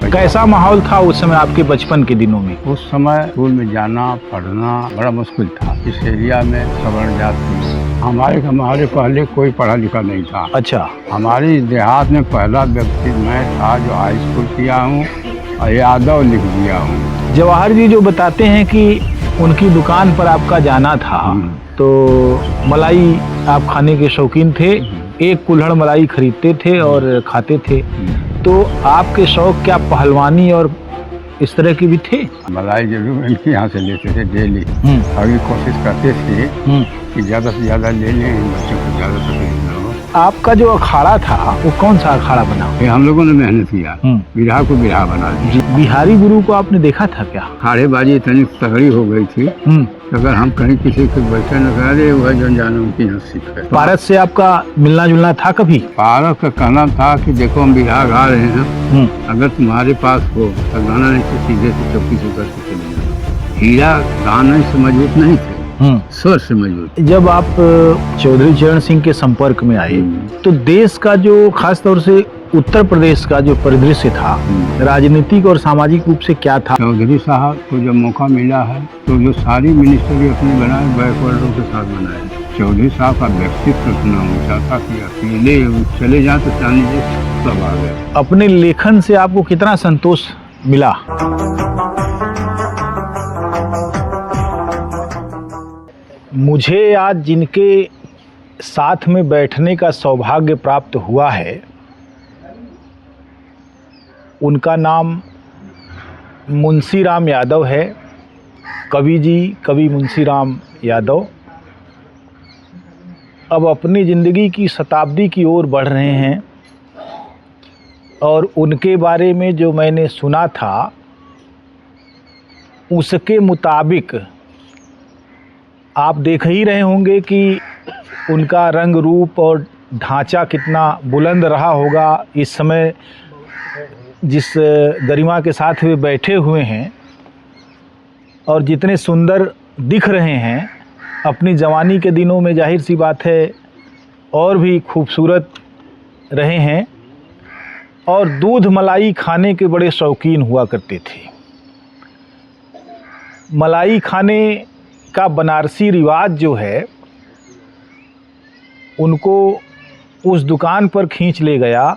कैसा माहौल था उस समय आपके बचपन के दिनों में? उस समय स्कूल में जाना पढ़ना बड़ा मुश्किल था। इस एरिया में सवर्ण जाति हमारे पहले कोई पढ़ा लिखा नहीं था। अच्छा। हमारे देहात में पहला व्यक्ति मैं था जो हाई स्कूल किया हूँ और यादव लिख दिया हूँ। जवाहर जी जो बताते हैं कि उनकी दुकान पर आपका जाना था, तो मलाई आप खाने के शौकीन थे, एक कुल्हड़ मलाई खरीदते थे और खाते थे। तो आपके शौक क्या पहलवानी और इस तरह की भी थे? मलाई जरूर इनके यहाँ से लेते थे डेली। अभी कोशिश करते थे कि ज़्यादा से ज़्यादा ले लें, इन बच्चों को ज़्यादा तकलीफ न हो। आपका जो अखाड़ा था वो कौन सा अखाड़ा बना? ये हम लोगों ने मेहनत किया, बिरहा को बिरहा बना दिया। बिहारी गुरु को आपने देखा था क्या? अखाड़ेबाजी इतनी तगड़ी हो गई थी, अगर हम कहीं किसी को बैठे न करे वह जन जाने उनकी हंसी है। पारस से आपका मिलना जुलना था कभी? पारस का कहना था कि देखो हम बिरहा गा रहे हैं, अगर तुम्हारे पास हो तो गाना नहीं तो सीधे से चौकी से करके चले जाओ। हीरा गाना से मजबूत नहीं थे, स्वर से मजबूत। जब आप चौधरी चरण सिंह के संपर्क में आए तो देश का जो खास तौर से उत्तर प्रदेश का जो परिदृश्य था राजनीतिक और सामाजिक रूप से क्या था? चौधरी साहब को जब मौका मिला है तो जो सारी मिनिस्ट्री अपनी बनाए बैकवर्डों के साथ बनाए। चौधरी साहब का व्यक्तित्व इतना ऊंचा था कि अकेले चले जाए तो चांदी सब आ गए। अपने लेखन से आपको कितना संतोष मिला? मुझे आज जिनके साथ में बैठने का सौभाग्य प्राप्त हुआ है उनका नाम मुंशी राम यादव है। कवि मुंशी राम यादव अब अपनी ज़िंदगी की शताब्दी की ओर बढ़ रहे हैं और उनके बारे में जो मैंने सुना था उसके मुताबिक आप देख ही रहे होंगे कि उनका रंग रूप और ढांचा कितना बुलंद रहा होगा। इस समय जिस गरिमा के साथ वे बैठे हुए हैं और जितने सुंदर दिख रहे हैं, अपनी जवानी के दिनों में जाहिर सी बात है और भी खूबसूरत रहे हैं और दूध मलाई खाने के बड़े शौकीन हुआ करते थे। मलाई खाने का बनारसी रिवाज जो है उनको उस दुकान पर खींच ले गया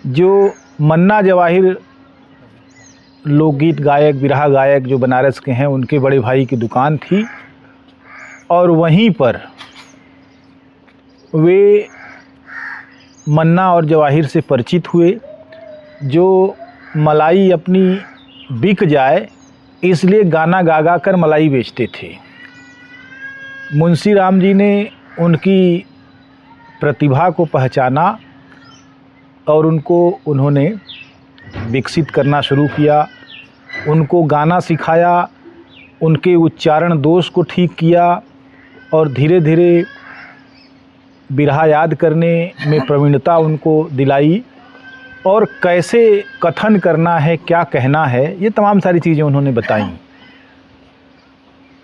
जो मन्ना जवाहिर लोकगीत गायक बिरहा गायक जो बनारस के हैं उनके बड़े भाई की दुकान थी और वहीं पर वे मन्ना और जवाहिर से परिचित हुए। जो मलाई अपनी बिक जाए इसलिए गाना गा गा कर मलाई बेचते थे। मुंशी राम जी ने उनकी प्रतिभा को पहचाना और उन्होंने विकसित करना शुरू किया, उनको गाना सिखाया, उनके उच्चारण दोष को ठीक किया और धीरे धीरे बिरहा याद करने में प्रवीणता उनको दिलाई और कैसे कथन करना है, क्या कहना है, ये तमाम सारी चीज़ें उन्होंने बताई।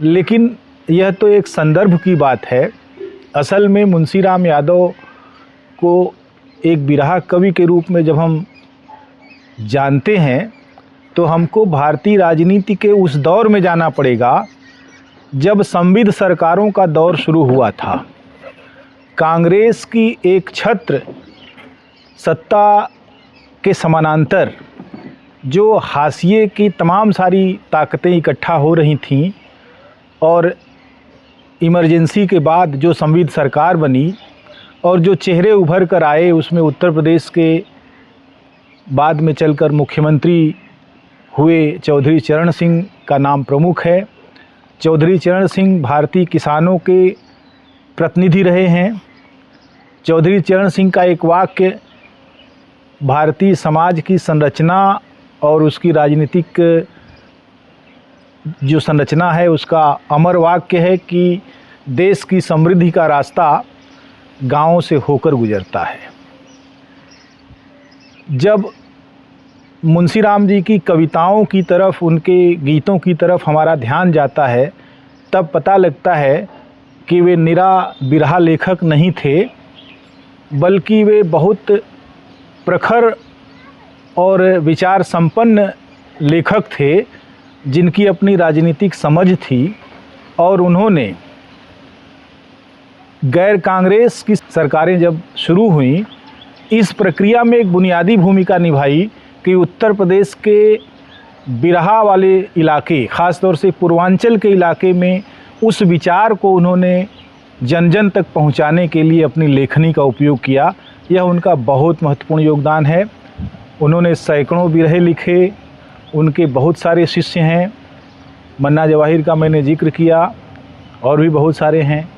लेकिन यह तो एक संदर्भ की बात है। असल में मुंशी राम यादव को एक बिरहा कवि के रूप में जब हम जानते हैं तो हमको भारतीय राजनीति के उस दौर में जाना पड़ेगा जब संविध सरकारों का दौर शुरू हुआ था। कांग्रेस की एक छत्र सत्ता के समानांतर जो हाशिए की तमाम सारी ताकतें इकट्ठा हो रही थीं और इमरजेंसी के बाद जो संविध सरकार बनी और जो चेहरे उभर कर आए उसमें उत्तर प्रदेश के बाद में चलकर मुख्यमंत्री हुए चौधरी चरण सिंह का नाम प्रमुख है। चौधरी चरण सिंह भारतीय किसानों के प्रतिनिधि रहे हैं। चौधरी चरण सिंह का एक वाक्य भारतीय समाज की संरचना और उसकी राजनीतिक जो संरचना है उसका अमर वाक्य है कि देश की समृद्धि का रास्ता गांवों से होकर गुजरता है। जब मुंशी राम जी की कविताओं की तरफ, उनके गीतों की तरफ हमारा ध्यान जाता है तब पता लगता है कि वे निरा बिरहा लेखक नहीं थे, बल्कि वे बहुत प्रखर और विचार संपन्न लेखक थे, जिनकी अपनी राजनीतिक समझ थी, और उन्होंने गैर कांग्रेस की सरकारें जब शुरू हुई, इस प्रक्रिया में एक बुनियादी भूमिका निभाई कि उत्तर प्रदेश के बिरहा वाले इलाके, ख़ास तौर से पूर्वांचल के इलाके में उस विचार को उन्होंने जन जन तक पहुंचाने के लिए अपनी लेखनी का उपयोग किया। यह उनका बहुत महत्वपूर्ण योगदान है। उन्होंने सैकड़ों बिरहे लिखे, उनके बहुत सारे शिष्य हैं। मन्ना जवाहिर का मैंने जिक्र किया, और भी बहुत सारे हैं।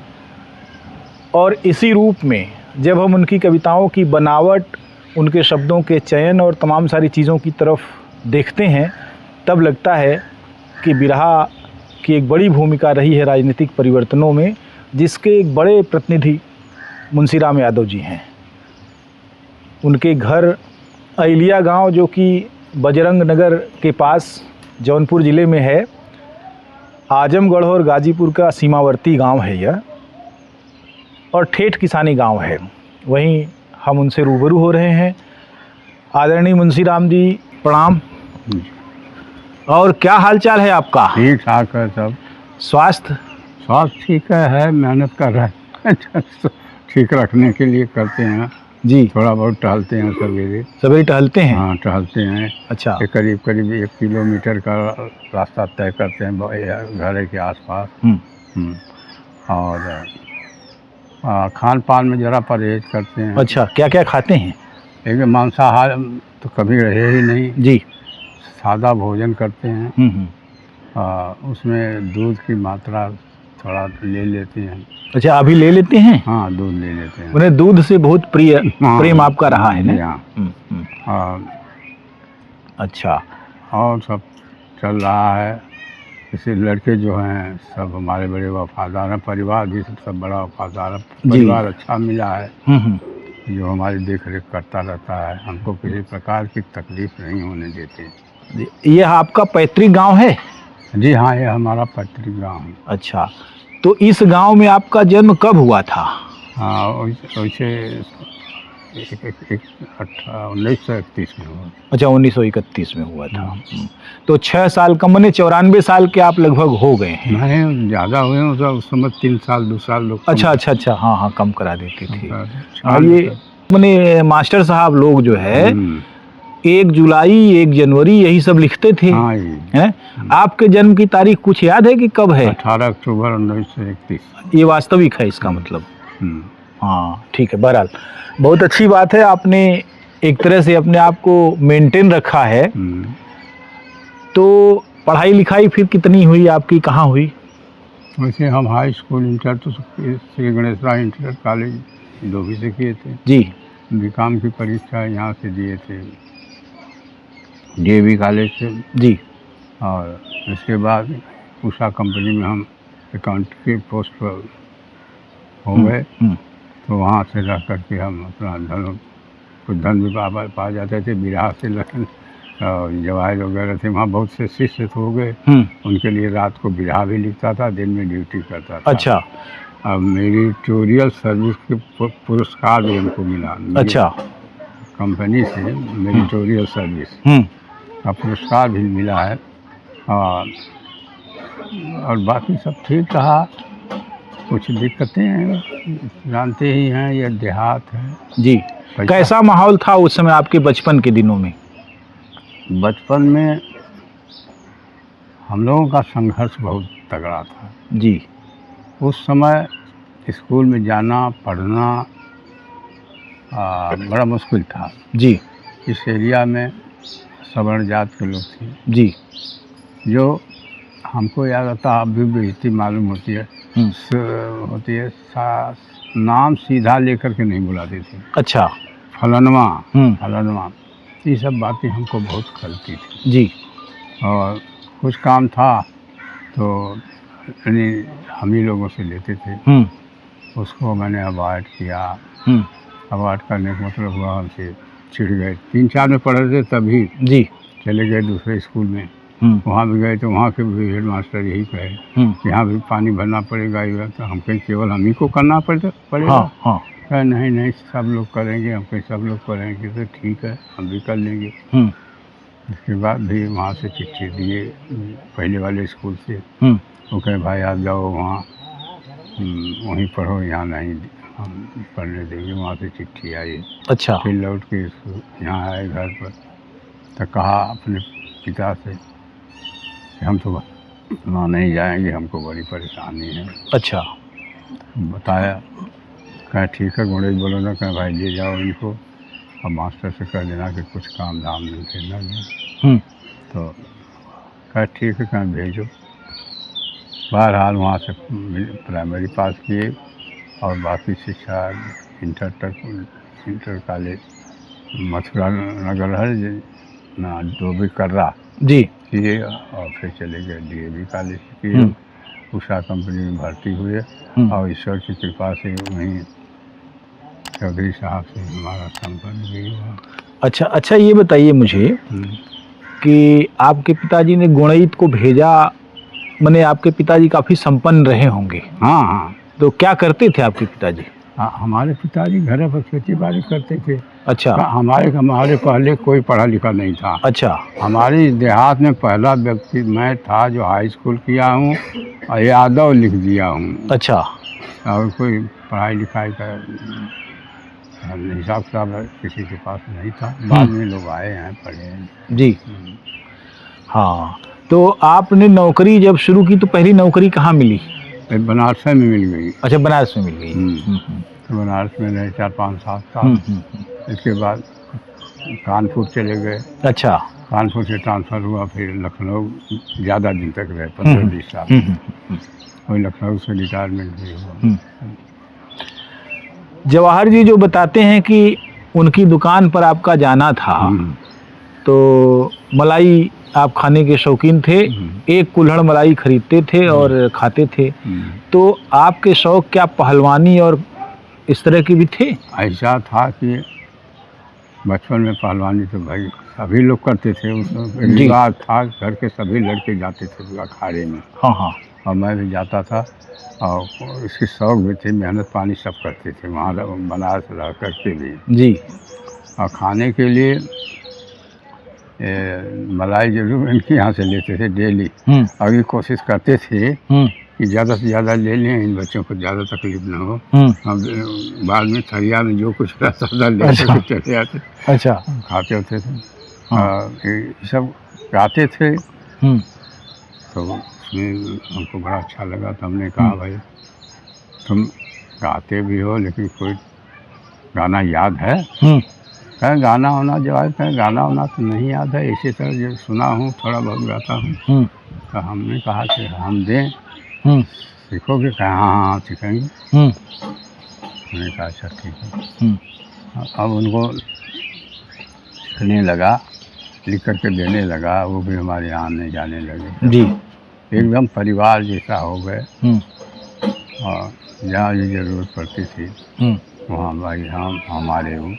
और इसी रूप में जब हम उनकी कविताओं की बनावट, उनके शब्दों के चयन और तमाम सारी चीज़ों की तरफ देखते हैं, तब लगता है कि बिरहा की एक बड़ी भूमिका रही है राजनीतिक परिवर्तनों में, जिसके एक बड़े प्रतिनिधि मुंशीराम यादव जी हैं। उनके घर अहिलिया गांव, जो कि बजरंग नगर के पास जौनपुर ज़िले में है, आजमगढ़ और गाजीपुर का सीमावर्ती गांव है यह, और ठेठ किसानी गांव है। वहीं हम उनसे रूबरू हो रहे हैं। आदरणीय मुंशीराम जी, प्रणाम। और क्या हालचाल है आपका? ठीक ठाक है सब। स्वास्थ्य ठीक है, मेहनत कर रहे हैं ठीक रखने के लिए करते हैं जी। थोड़ा बहुत टहलते हैं सवेरे टहलते हैं? हाँ, टहलते हैं। अच्छा। करीब 1 किलोमीटर का रास्ता तय करते हैं घर के आसपास। और खान पान में ज़रा परहेज करते हैं। अच्छा, क्या क्या खाते हैं? एक मांसाहार तो कभी रहे ही नहीं जी। सादा भोजन करते हैं। उसमें दूध की मात्रा थोड़ा ले लेते हैं। अच्छा, अभी ले लेते हैं? हाँ, दूध ले लेते हैं। उन्हें दूध से बहुत प्रेम आपका रहा है ना? हाँ। अच्छा। और सब चल रहा है। इसे लड़के जो हैं सब हमारे बड़े वफादार हैं, परिवार भी सब बड़ा वफादार है। परिवार अच्छा मिला है जो हमारी देख रेख करता रहता है, हमको किसी प्रकार की तकलीफ नहीं होने देते। ये आपका पैतृक गांव है? जी हाँ, ये हमारा पैतृक गांव है। अच्छा, तो इस गांव में आपका जन्म कब हुआ था? हाँ, वैसे 1931 में हुआ। अच्छा, 1931 में हुआ था। तो 6 साल का, मैंने 94 साल के आप लगभग हो गए हैं। नहीं, ज़्यादा हुए हैं उस समय। 3 साल 2 साल लोग। अच्छा, हाँ, कम करा देते थे। और ये मैंने मास्टर साहब लोग जो है 1 जुलाई 1 जनवरी यही सब लिखते थे। हाँ, है? आपके जन्म की तारीख कुछ याद है कि कब है? 18 अक्टूबर 1931। ये वास्तविक है इसका मतलब? हाँ, ठीक है। बहरहाल बहुत अच्छी बात है, आपने एक तरह से अपने आप को मेंटेन रखा है। तो पढ़ाई लिखाई फिर कितनी हुई आपकी, कहाँ हुई? वैसे हम हाई स्कूल इंटर तो श्री गणेश राय इंटर कॉलेज डोभी से किए थे जी। बीकॉम की परीक्षा यहाँ से दिए थे, DAV कॉलेज से जी। और इसके बाद उषा कंपनी में हम अकाउंट के पोस्ट पर हो गए। तो वहाँ से रह करके हम अपना कुछ धन भी पा जाते थे बिरहा से। लेकिन जवाहिर वगैरह थे, वहाँ बहुत से शिष्य हो गए। उनके लिए रात को बिरहा भी लिखता था, दिन में ड्यूटी करता था। अच्छा। अब मेरिटोरियल सर्विस के पुरस्कार भी हमको मिला। अच्छा। कंपनी से मेरिटोरियल सर्विस का पुरस्कार भी मिला है। और बाकी सब ठीक रहा। कुछ दिक्कतें हैं, जानते ही हैं, ये देहात है जी। कैसा माहौल था उस समय आपके बचपन के दिनों में? बचपन में हम लोगों का संघर्ष बहुत तगड़ा था जी। उस समय स्कूल में जाना पढ़ना बड़ा मुश्किल था जी। इस एरिया में सवर्ण जात के लोग थे जी, जो हमको याद आता, अभी बेइज्जती मालूम होती है। नाम सीधा लेकर के नहीं बुलाते थे। अच्छा। फलनवा फलनवा, ये सब बातें हमको बहुत खलती थी जी। और कुछ काम था तो हम ही लोगों से लेते थे। उसको मैंने अवॉइड किया। अवॉइड करने का मतलब हुआ हमसे छिड़ गए। 3-4 में पढ़ रहे थे तभी जी चले गए दूसरे स्कूल में। वहाँ भी गए तो वहाँ के भी हेड मास्टर यही कहे कि यहाँ भी पानी भरना पड़ेगा। तो हम कहीं केवल हम ही को करना पड़ेगा। हाँ, हाँ। कहा नहीं नहीं सब लोग करेंगे, हम कहीं सब लोग करेंगे तो ठीक है हम भी कर लेंगे। उसके बाद भी वहाँ से चिट्ठी दिए पहले वाले स्कूल से, वो कहे भाई आप जाओ वहाँ वहीं पढ़ो, यहाँ नहीं हम पढ़ने देंगे। वहाँ से चिट्ठी आई। अच्छा। फिर लौट के यहाँ आए घर पर, तो कहा अपने पिता से कि हम तो वहाँ नहीं जाएंगे, हमको बड़ी परेशानी है। अच्छा। बताया, कहा ठीक है गुणेश बोलो ना, कहा भाई ले जाओ इनको और मास्टर से कह देना कि कुछ काम धाम नहीं करना। तो कहा ठीक है, कहा भेजो। बहरहाल वहाँ से प्राइमरी पास किए और बाकी शिक्षा इंटर कॉलेज मथुरा नगर है ना, जो भी कर रहा जी किए और फिर चले गए DAV कॉलेज किए। उषा कंपनी में भर्ती हुए और ईश्वर की कृपा से वहीं चौधरी साहब से हमारा संपर्क भी हुआ। अच्छा। अच्छा, ये बताइए मुझे कि आपके पिताजी ने गुणहित को भेजा, माने आपके पिताजी काफ़ी संपन्न रहे होंगे। हाँ हाँ। तो क्या करते थे आपके पिताजी? हमारे पिताजी घर पर खेती बाड़ी करते थे। अच्छा। हमारे पहले कोई पढ़ा लिखा नहीं था। अच्छा। हमारे देहात में पहला व्यक्ति मैं था जो हाई स्कूल किया हूँ और यादव लिख दिया हूँ। अच्छा। और कोई पढ़ाई लिखाई का हिसाब किताब किसी के पास नहीं था। बाद में लोग आए हैं, पढ़े हैं। जी। हाँ, तो आपने नौकरी जब शुरू की तो पहली नौकरी कहाँ मिली? बनारस में मिल गई। अच्छा, बनारस में मिल गई। तो बनारस में रहे 4-5 साल। इसके बाद कानपुर चले गए। अच्छा। कानपुर से ट्रांसफ़र हुआ, फिर लखनऊ ज़्यादा दिन तक रहे, 15-20 साल। और लखनऊ से रिटायरमेंट भी हुआ। जवाहर जी जो बताते हैं कि उनकी दुकान पर आपका जाना था, तो मलाई आप खाने के शौकीन थे, एक कुल्हड़ मलाई खरीदते थे और खाते थे। तो आपके शौक क्या पहलवानी और इस तरह की भी थे? ऐसा था कि बचपन में पहलवानी तो भाई सभी लोग करते थे, उसमें रिवाज था, घर के सभी लड़के जाते थे अखाड़े में। हाँ हाँ। और मैं भी जाता था और इसकी शौक भी थी, मेहनत पानी सब करते थे वहाँ बनारस रह करके भी। जी। और खाने के लिए मलाई जरूर इनके यहाँ से लेते थे डेली। और ये कोशिश करते थे कि ज़्यादा से ज़्यादा ले लें, इन बच्चों को ज़्यादा तकलीफ ना हो। हम बाद में थरिया में जो कुछ रहता था ले चले आते। अच्छा। खाते होते थे। ये सब गाते थे। तो उसमें हमको बड़ा अच्छा लगा। तो हमने कहा भाई तुम गाते भी हो लेकिन कोई गाना याद है? कहें गाना होना जवाब, कहें गाना होना तो नहीं याद है, इसी तरह जो सुना हूँ थोड़ा बहुत गाता हूँ। तो हमने कहा कि हम दें, सीखोगे? कहा हाँ हाँ सीखेंगे। मैंने कहा अच्छा ठीक है। अब उनको लिखने लगा, लिख करके देने लगा, वो भी हमारे यहाँ आने जाने लगे। जी। एकदम परिवार जैसा हो गए। और जहाँ ये ज़रूरत पड़ती थी वहाँ भाई हमारे हो।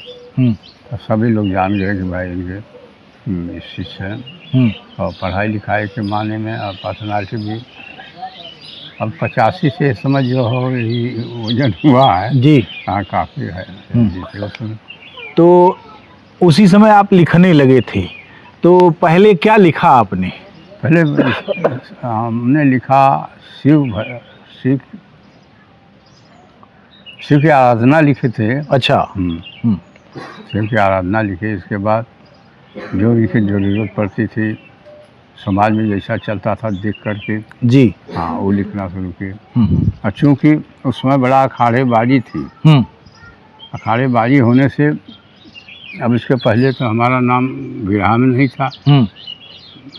तो सभी लोग जान गए कि भाई इनके शिष्य हैं। और पढ़ाई लिखाई के माने में और पर्सनालिटी भी अब 85 से समझ जो हो ही वजन हुआ है। जी हाँ, काफ़ी है। तो उसी समय आप लिखने लगे थे, तो पहले क्या लिखा आपने? पहले हमने लिखा शिव की आराधना लिखे थे। अच्छा। शिव की आराधना लिखे। इसके बाद जो इनकी ज़रूरत पड़ती थी समाज में जैसा चलता था देख करके, जी हाँ, वो लिखना शुरू किए। और चूँकि उसमें बड़ा अखाड़ेबाजी थी, अखाड़ेबाजी होने से अब इसके पहले तो हमारा नाम बिरहा में नहीं था।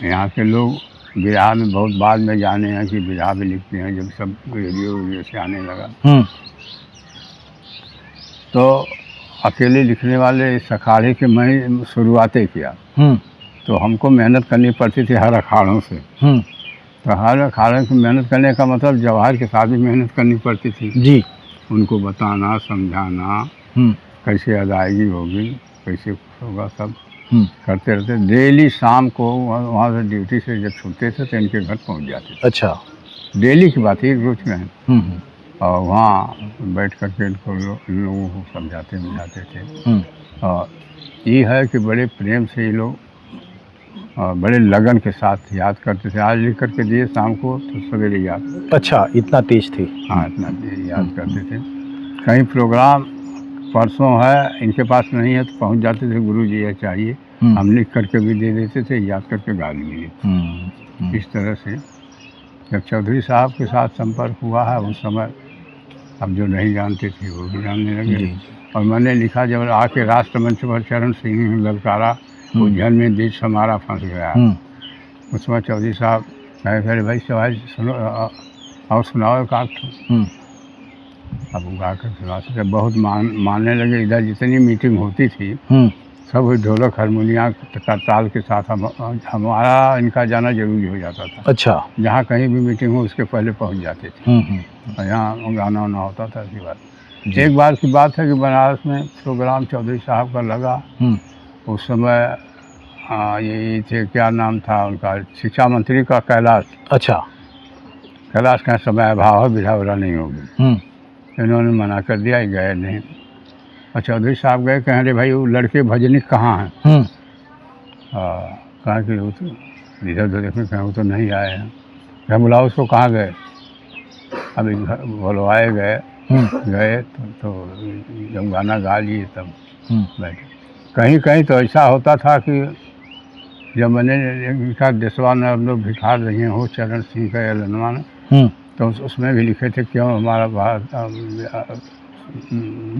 यहाँ के लोग बिरहा में बहुत बाद में जाने हैं कि बिरहा में लिखते हैं, जब सब रेडियो से आने लगा। तो अकेले लिखने वाले इस अखाड़े के मैं शुरुआतें किया। तो हमको मेहनत करनी पड़ती थी हर अखाड़ों से। तो हर अखाड़े की मेहनत करने का मतलब जवाहर के साथ भी मेहनत करनी पड़ती थी। जी। उनको बताना, समझाना, कैसे अदायगी होगी, कैसे होगा, सब करते रहते। डेली शाम को वहाँ से ड्यूटी से जब छूटते थे तो इनके घर पहुँच जाते थे। अच्छा। डेली की बात है, रोज में है। और वहाँ बैठ करके इनको लोगों को समझाते बुझाते थे। और ये है कि बड़े प्रेम से ये लोग बड़े लगन के साथ याद करते थे। आज लिख करके दिए शाम को तो सवेरे याद। अच्छा, इतना तेज थे। हाँ, इतना याद करते थे। कहीं प्रोग्राम परसों है इनके पास नहीं है तो पहुंच जाते थे, गुरु जी ये चाहिए, हम लिख करके भी दे देते थे, याद करके गा लिए। इस तरह से जब चौधरी साहब के साथ संपर्क हुआ है उस समय अब जो नहीं जानते थे वो भी जानने लगे। और मैंने लिखा जब आके राष्ट्रमंच पर चरण सिंह ललकारा, उज्जैन में देश हमारा फंस गया। उस समय चौधरी साहब कहे भाई सवाल सुनो और सुनाओ एक आध। अब वो गा कर सुना सकते, बहुत मानने लगे। इधर जितनी मीटिंग होती थी सब ढोलक हारमोनिया का ताल के साथ हमारा इनका जाना जरूरी हो जाता था। अच्छा, जहाँ कहीं भी मीटिंग हो उसके पहले पहुँच जाते थे। और यहाँ गाना वाना होता था। ऐसी बात एक बार की बात है कि बनारस में प्रोग्राम चौधरी साहब का लगा। उस समय ये थे, क्या नाम था उनका, शिक्षा मंत्री का कैलाश। अच्छा, कैलाश का समय अभाव है, विधा नहीं होगी। इन्होंने मना कर दिया, गए नहीं। और चौधरी साहब गए, कहें रे भाई वो लड़के भजनिक कहाँ हैं? कहा कि वो तो इधर उधर देखने, कहें वो तो नहीं आए हैं। कहें बुलाओ उसको, कहाँ गए? अभी बुलवाए गए, गए तो जब गाना गा लिए तब बैठे। कहीं कहीं तो ऐसा होता था कि जब मैंने लिखा देशवा ने अब लोग भिखार रही हैं हो चरण सिंह का एलनवा, तो उसमें भी लिखे थे क्यों हमारा भारत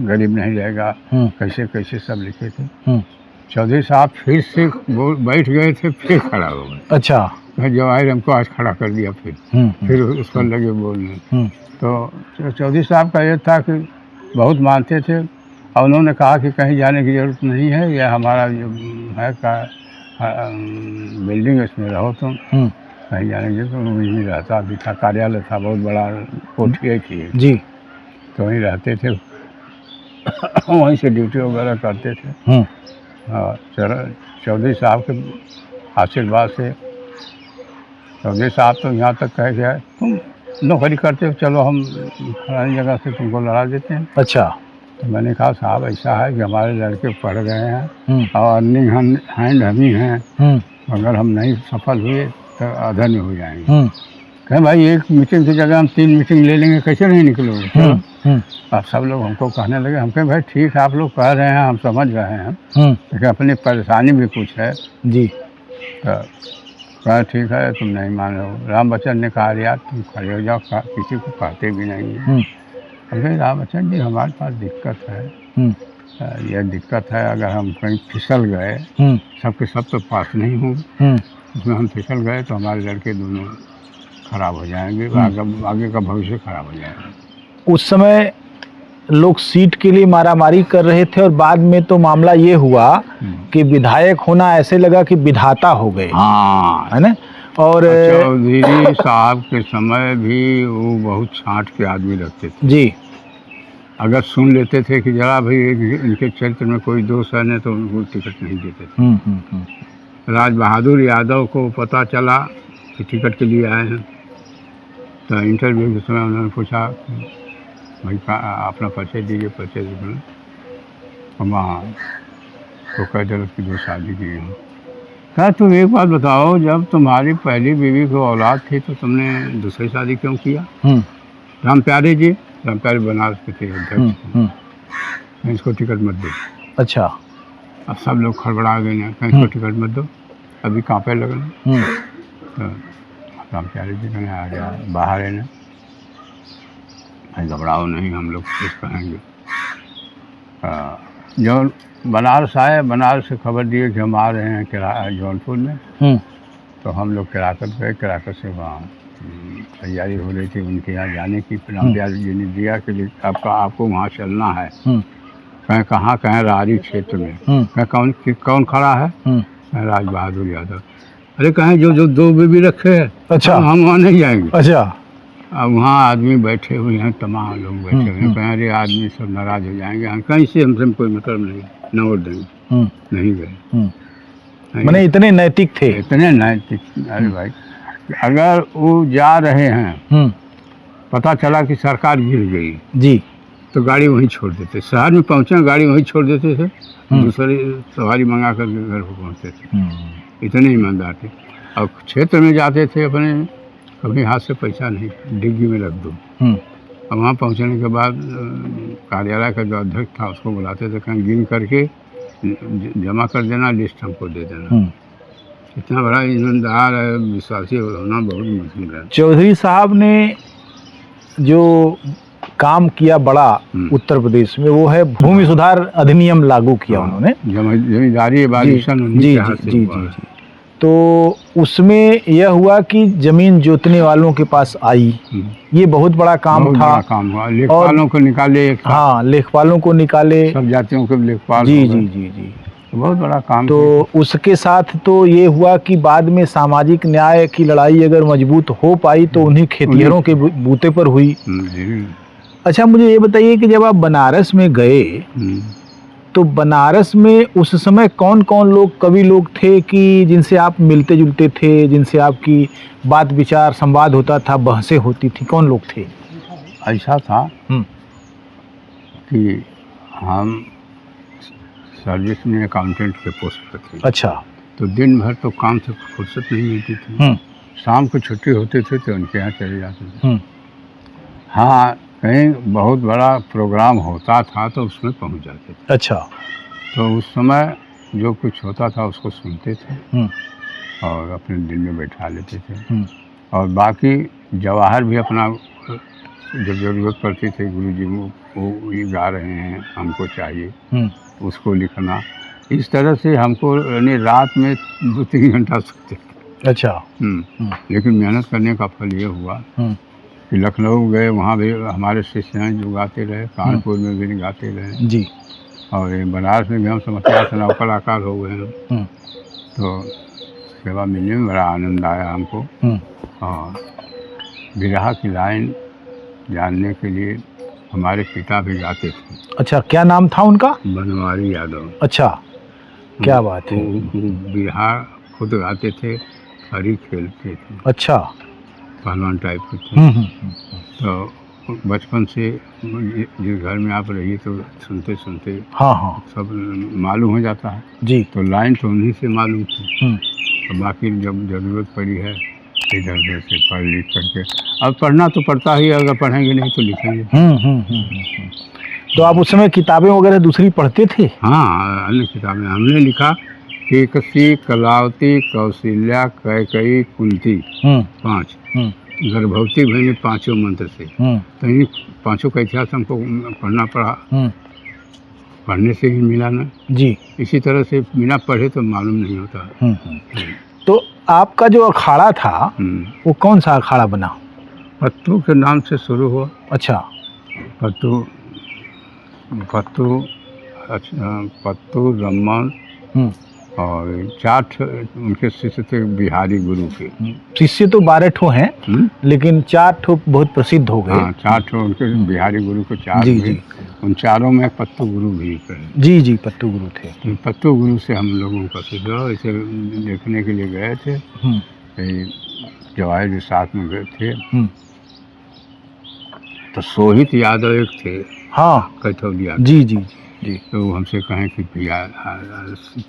गरीब नहीं रहेगा, कैसे कैसे सब लिखे थे। चौधरी साहब फिर से बैठ गए थे, फिर खड़ा हो गए। अच्छा, जवाहिर हमको आज खड़ा कर दिया। फिर उस पर लगे बोलने। तो चौधरी साहब का ये था कि बहुत मानते थे और उन्होंने कहा कि कहीं जाने की ज़रूरत नहीं है, यह हमारा जो है का बिल्डिंग, इसमें रहो तुम, कहीं जाने की तो वहीं रहता भी था। कार्यालय था, बहुत बड़ा कोठी थी जी, तो वहीं रहते थे। वहीं से ड्यूटी वगैरह करते थे। चौधरी साहब के आशीर्वाद से चौधरी साहब तो यहाँ तक कह गया तुम नौकरी करते हो, चलो हम फलानी जगह से तुमको लड़ा देते हैं। अच्छा, तो मैंने कहा साहब ऐसा है कि हमारे लड़के पढ़ गए हैं और अर्निंग हैंड हम ही हैं, अगर हम नहीं सफल हुए तो अधन्य हो जाएंगे। कहें भाई एक मीटिंग की जगह हम 3 मीटिंग ले लेंगे, कैसे नहीं निकलोगे? अब सब लोग हमको कहने लगे। हम कहें भाई ठीक है, आप लोग कह रहे हैं, हम समझ रहे हैं, लेकिन अपनी परेशानी भी कुछ है जी। तो कहा ठीक है, तुम नहीं मान रहे। राम बच्चन ने कहा यार तुम खड़े हो जाओ, किसी को कहते भी नहीं है। हम कहे राम बच्चन जी हमारे पास दिक्कत है, यह दिक्कत है, अगर हम कहीं फिसल गए, सबके सब तो पास नहीं होंगे, उसमें हम फिसल गए तो हमारे लड़के दोनों खराब हो जाएंगे, आगे का भविष्य खराब हो जाएगा। उस समय लोग सीट के लिए मारामारी कर रहे थे और बाद में तो मामला ये हुआ कि विधायक होना ऐसे लगा कि विधाता हो गए। हाँ, है ना। और चौधरी साहब के समय भी वो बहुत छांट के आदमी रखते थे जी। अगर सुन लेते थे कि जरा भाई इनके चरित्र में कोई दोष है ना, तो उनको टिकट नहीं देते थे। राज बहादुर यादव को पता चला कि टिकट के लिए आए हैं, तो इंटरव्यू के समय उन्होंने पूछा भाई अपना परिचय दीजिए, परिचय दीजिए। वहाँ तो कह दिया कि 2 शादी की हूँ। कहा तुम एक बात बताओ, जब तुम्हारी पहली बीवी को औलाद थी तो तुमने दूसरी शादी क्यों किया? राम प्यारे जी, राम प्यारे बनारस के थे अध्यक्ष, इसको टिकट मत दो। अच्छा, अब सब लोग खड़बड़ा गए ना, कहीं इसको टिकट मत दो, अभी कांपे लगना। तो राम प्यारे जी कहने आ गया बाहर है ना, घबराओ नहीं, हम लोग कुछ कहेंगे। जो बनारस आए, बनारस से खबर दिए कि हम आ रहे हैं जौनपुर में, तो हम लोग किराकत गए। किराकत से वहाँ तैयारी हो रही थी उनके यहाँ जाने की। फिर हम जी ने दिया कि आपको वहाँ चलना है। कहें कहाँ? कहें रारी क्षेत्र में। कहें कौन खड़ा है? राज बहादुर यादव। अरे कहें जो 2 बीवी रखे हैं। अच्छा, हम वहाँ नहीं जाएंगे। अच्छा, अब वहाँ आदमी बैठे हुए हैं, तमाम लोग बैठे हुए हैं। कहें अरे आदमी सब नाराज हो जाएंगे, हम कहीं से हमसे कोई मतलब नहीं, न वोट देंगे। नहीं गए। मैंने इतने नैतिक थे, इतने नैतिक। अरे भाई अगर वो जा रहे हैं पता चला कि सरकार गिर गई जी। तो गाड़ी वहीं छोड़ देते, शहर में पहुँचे गाड़ी वहीं छोड़ देते थे, दूसरी सवारी मंगा कर घर को पहुँचते थे। इतने ईमानदार थे। और क्षेत्र में जाते थे अपने, कभी हाथ से पैसा नहीं, डिग्गी में रख दो। और वहाँ पहुँचने के बाद कार्यालय का जो अध्यक्ष था उसको बुलाते थे, कहीं गिन करके जमा कर देना, लिस्ट हमको दे देना। इतना बड़ा ईमानदार है, विश्वासी होना बहुत मुश्किल है। चौधरी साहब ने जो काम किया बड़ा उत्तर प्रदेश में, वो है भूमि सुधार अधिनियम लागू किया उन्होंने। जमींदारी जी। तो उसमें यह हुआ कि जमीन जोतने वालों के पास आई, ये बहुत बड़ा काम था। बड़ा काम हुआ, लेखपालों को निकाले। हाँ, लेखपालों को निकाले, सब जातियों के लेखपाल। जी। बहुत बड़ा काम। तो उसके साथ तो ये हुआ कि बाद में सामाजिक न्याय की लड़ाई अगर मजबूत हो पाई तो उन्हीं खेतिहरों के बूते पर हुई। अच्छा, मुझे ये बताइए कि जब आप बनारस में गए तो बनारस में उस समय कौन कौन लोग कवि लोग थे कि जिनसे आप मिलते जुलते थे, जिनसे आपकी बात विचार संवाद होता था, बहसें होती थी, कौन लोग थे? ऐसा था कि हम सर्विस में अकाउंटेंट के पोस्ट पर थे। अच्छा। तो दिन भर तो काम से फुर्सत नहीं मिलती थी। शाम को छुट्टी होती थी तो उनके यहाँ चले जाते थे। हाँ, कहीं बहुत बड़ा प्रोग्राम होता था तो उसमें पहुँच जाते थे। अच्छा। तो उस समय जो कुछ होता था उसको सुनते थे और अपने दिल में बैठा लेते थे। और बाकी जवाहर भी अपना जब ज़रूरत पड़ती थी, गुरुजी वो ये गा रहे हैं, हमको चाहिए, उसको लिखना। इस तरह से हमको यानी रात में 2-3 घंटा सोते थे। अच्छा। लेकिन मेहनत करने का फल ये हुआ कि लखनऊ गए, वहाँ भी हमारे शिष्य हैं जो गाते रहे, कानपुर में भी गाते रहे जी। और ये बनारस में भी हम समझते थे नौ कलाकार हो गए हैं। तो सेवा मिलने में बड़ा आनंद आया हमको। और बिरहा की लाइन जानने के लिए हमारे पिता भी गाते थे। अच्छा, क्या नाम था उनका? बनवारी यादव। अच्छा, क्या बात है। बिरहा खुद गाते थे, हरी खेलते थे। अच्छा। पहलवान टाइप के थे। तो बचपन से जिस घर में आप रहिए तो सुनते सुनते हाँ सब मालूम हो जाता है जी। तो लाइन तो उन्हीं से मालूम थी। तो बाकी जब ज़रूरत पड़ी है इधर उधर से पढ़ लिख करके, अब पढ़ना तो पड़ता ही, अगर पढ़ेंगे नहीं तो लिखेंगे। तो आप उस समय किताबें वगैरह दूसरी पढ़ते थे? हाँ, अन्य किताबें हमने लिखा, केकसी, कलावती, कौशल्या, कैकई, कुंती, 5 गर्भवती भई 5 मंत्र से। तो इन 5 का इतिहास हमको पढ़ना पड़ा। पढ़ने से ही मिला ना जी। इसी तरह से बिना पढ़े तो मालूम नहीं होता। तो आपका जो अखाड़ा था वो कौन सा अखाड़ा बना? पत्तू के नाम से शुरू हुआ। अच्छा। पत्तू पत्तू रमन और 4 उनके शिष्य थे बिहारी गुरु के। शिष्य तो 12 ठो हैं, लेकिन 4 ठो बहुत प्रसिद्ध हो गए। हाँ, 4 ठो उनके बिहारी गुरु को 4 जी। उन चारों में पत्तू गुरु भी थे। जी, पत्तू गुरु थे। तो पत्तू गुरु से हम लोगों का सिलसिला इसे देखने के लिए गए थे। जवाहर जी साथ में गए थे। तो सोहित यादव एक थे। हाँ, कैथौलिया। जी। तो हमसे कहें कि भैया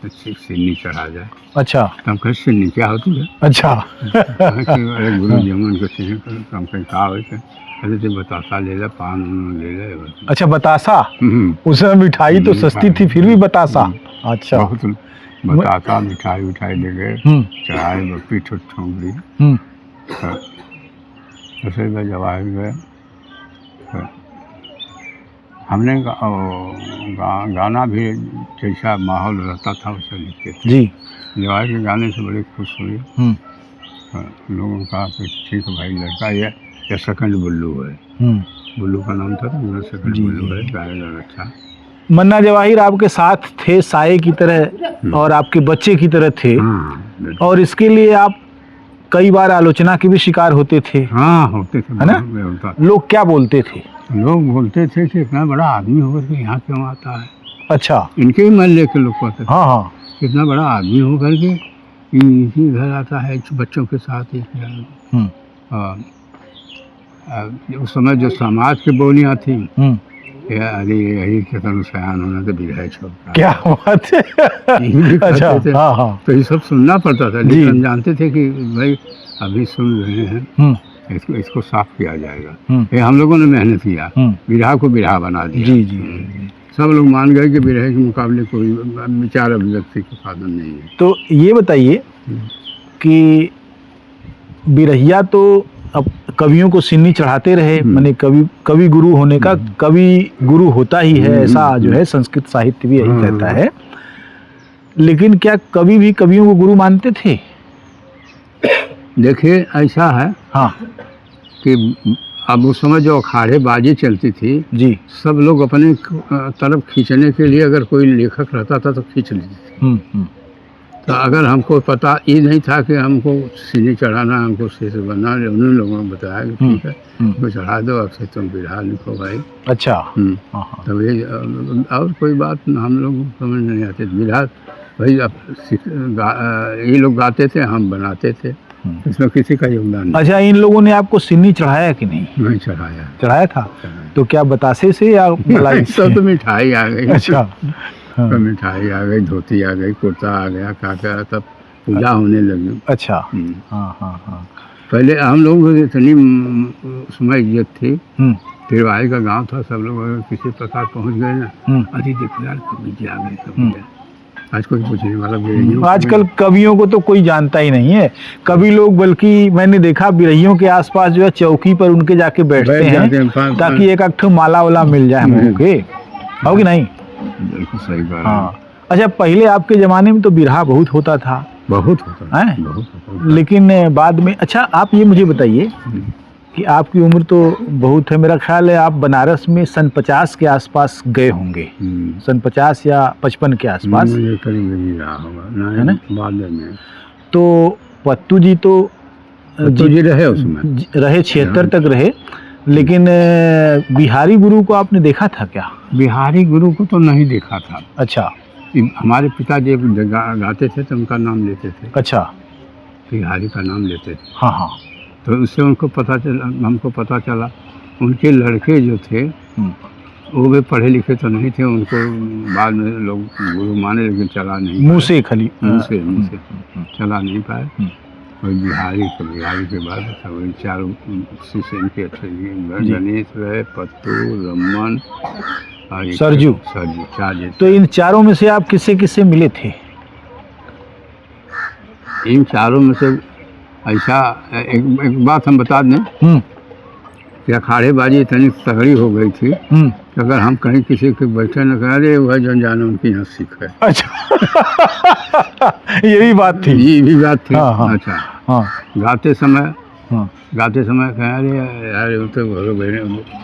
सिन्नी चढ़ा जाए। अच्छा। तो हम कहें सिन्नी क्या होती है? अच्छा। अरे गुरु जी हम उनको सिन्नी हम कहें कहा होते अरे तो बतासा ले ले, पान ले ले। अच्छा, बतासा। उसमें मिठाई तो सस्ती थी, फिर भी बतासा। अच्छा। बहुत बतासा मिठाई ले गए, चढ़ाए, बप्पी ठोक दी। तो फिर जवाहर गए, हमने गाना भी जैसा माहौल रहता था वैसा लिखते थे। जी। जवाहर के गाने से बड़े खुश हुए। लोगों का ठीक है भाई, लड़का या सेकंड बुल्लू है। बुल्लू का नाम था तो सेकंड बुल्लू है, गाएगा अच्छा। मन्ना जवाहिर आपके साथ थे, साये की तरह और आपके बच्चे की तरह थे। और इसके लिए आप कई बार आलोचना के भी शिकार होते थे। हाँ, होते थे, है ना? लोग क्या बोलते थे? लोग बोलते थे कि इतना बड़ा आदमी होकर के यहाँ क्यों आता है। अच्छा। इनके ही महल्ले के लोग कहते थे। हाँ। इतना बड़ा आदमी होकर के इनके घर आता है बच्चों के साथ ही। उस समय जो समाज की बोलियाँ थी, हम्म, अरे यही कितना सयान होना तो विधायक छोड़ता क्या बात है। यही अच्छा, कहते थे। हाँ हाँ, तो ये सब सुनना पड़ता था, जी। लेकिन हम जानते थे कि भाई अभी सुन रहे हैं, हम्म, इसको साफ किया जाएगा। हम्म, ये हम लोगों ने मेहनत किया, बिरहा को बिरहा बना दिया। जी जी। सब लोग मान गए कि बिरहे के मुकाबले कोई विचार अभिव्यक्ति का साधन नहीं है। तो ये बताइए कि बिरहिया तो अब कवियों को सिन्नी चढ़ाते रहे, माने कवि गुरु होने का, कवि गुरु होता ही है, ऐसा जो है संस्कृत साहित्य भी यही कहता है। लेकिन क्या कवि भी कवियों को गुरु मानते थे? देखिए ऐसा है हाँ कि अब उस समय जो अखाड़े बाजी चलती थी, जी, सब लोग अपने तरफ खींचने के लिए अगर कोई लेखक रहता था तो खींच लेते थे। तो अगर हमको पता ये नहीं था कि हमको सीढ़ी चढ़ाना, हमको शीश बनना, उन्हीं लोगों ने बताया कि ठीक है तो चढ़ा दो, अब से तुम बिरहा लिखो भाई। अच्छा, तब ये और कोई बात हम लोग समझ नहीं आते। बिरहा भाई अब ये लोग गाते थे, हम बनाते थे, इसमें किसी का योगदान नहीं। अच्छा, इन लोगों ने आपको सिन्नी चढ़ाया कि नहीं? नहीं चढ़ाया। चढ़ाया था। तो क्या बतासे से या मलाई से? सब तो मिठाई आ गई। अच्छा, हाँ। तो मिठाई आ गई, धोती आ गई, कुर्ता आ गया, काका, तब पूजा होने लगी। अच्छा, हाँ हाँ हाँ। पहले हम लोगों को इतनी उसमें इज्जत थी, तिरवाई का गांव था, सब लोग अगर किसी प्रकार पहुंच गए ना, अरे देखो यार कवि जी आ गए, कवि जी। आज कोई पूछने वाला भी नहीं। आजकल कवियों को तो कोई जानता ही नहीं है। कवि लोग, बल्कि मैंने देखा बिरहियों के आसपास जो है चौकी पर उनके जाके बैठते हैं ताकि एक आध माला वाला मिल जाए हम लोगों के, हो कि नहीं? बिल्कुल सही बात। हाँ। अच्छा, पहले आपके ज़माने में तो बिरहा बहुत होता था, बहुत होता है, बहुत होता। लेकिन बाद में, अच्छा आप ये मुझे बताइए कि आपकी उम्र तो बहुत है, मेरा ख्याल है आप बनारस में सन 50 के आसपास गए होंगे, सन 50 या 55 के आसपास, करीब नहीं रहा होगा, है ना? बाद में तो पत्तू जी तो जी रहे उसमें, रहे 76 तक रहे, लेकिन बिहारी गुरु को आपने देखा था क्या? बिहारी गुरु को तो नहीं देखा था। अच्छा, हमारे पिताजी गाते थे तो उनका नाम लेते थे। अच्छा, बिहारी का नाम लेते थे। हाँ हाँ। तो उससे उनको पता चला, हमको पता चला उनके लड़के जो थे वो भी पढ़े लिखे तो नहीं थे, उनको बाद में लोग गुरु माने, लेकिन चला नहीं, मुँह से खाली मुँह से चला नहीं पाए। और बिहारी के बाद सब चारों शिष्य इनके अच्छे गणेश रहे, पत्तू, रमन और सरजू, चार। तो इन चारों में से आप किससे किससे मिले थे? इन चारों में से ऐसा एक बात हम बता दें कि अखाड़ेबाजी इतनी तगड़ी हो गई थी कि अगर हम कहीं किसी के बैठे न कह रहे वह जन जाने उनकी यहाँ सीख है। अच्छा, ये भी बात थी, ये भी बात थी। हाँ, हाँ, अच्छा, हाँ, गाते समय कह रहे यार वो तो